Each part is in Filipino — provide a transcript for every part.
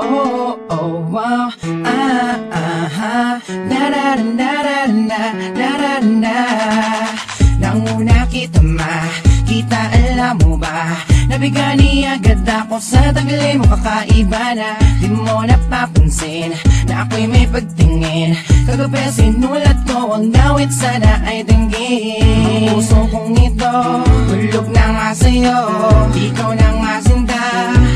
oh, oh, wow. Ah, ah, ah. Na, na, na, na, na, na, na, na. Nang una kita makita, alam mo ba, nabigani agad ako sa taglay mo, kakaiba na. Di mo napapansin na ako'y may pagtingin. Kagabi sinulat ko ang awit, sana ay dinggin. Ang puso kong ito, hulog na nga sa'yo. Ikaw na nga sinta,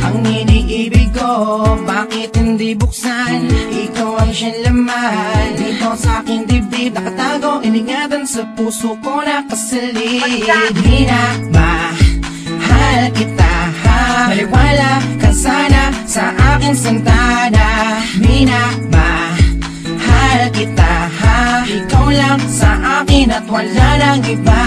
ang iniibig ko. Bakit hindi buksan? Ikaw ang siyang laman. Dito sa aking dibdib nakatago, iningatan sa puso ko nakasalid. Di na mahal kita, ha? Maliwala ka sana sa aking santana. Di na mahal kita, ha? Ikaw lang sa akin at wala nang iba.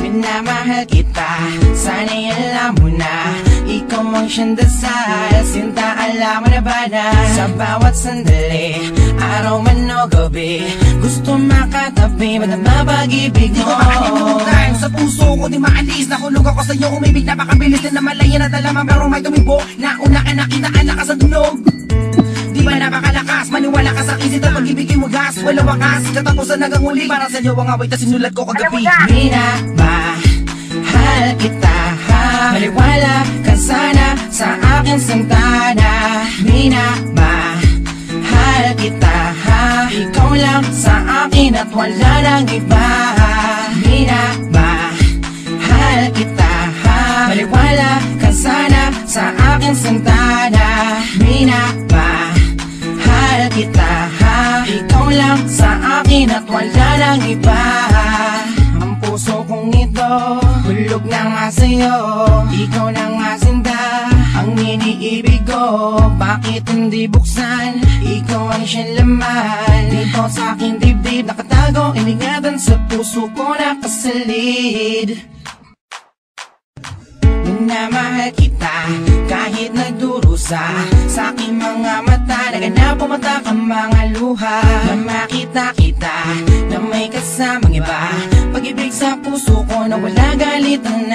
Minamahal kita, sana'y alam mo na. Ikaw ang siyang dasal, sinta, alam mo na ba na? Sa bawat sandali, araw man o gabi, gusto makatabi, madama pag-ibig mo. Di ko makalimutan, sa puso ko di maalis. Nakulog ako sa'yo, umibig, napakabilis na namalayan at alaman, pero may tumibo. Nauna ka na, kinaan ka sa dunog. Di ba napakalakas, maniwala ka sa akin, sita pag-ibigin mo gas. Walang wakas, katapusan hanggang huli, para sa'yo ang awit na sinulat ko kagabi. Minamahal kita, ha? Maliwala ka sana sa aking santana. Minamahal kita, ha? Ikaw lang sa akin at wala nang iba. Minamahal kita, ha? Maliwala ka sana sa aking santana. Minamahal kita, ha? Ikaw lang sa akin at wala nang iba. Ang puso kong ito, hulog na nga sa'yo. Ikaw na nga sinta, ang iniibig ko. Bakit hindi buksan? Ikaw ang siyang laman. Dito sa aking dibdib nakatago, iningatan sa puso ko nakasalid. Minamahal kita kahit nagdurusa sa aking mga mata. Naganap pumata ka mga luha. Na makita kita na may kasamang iba. Pag-ibig sa puso ko na wala galit ang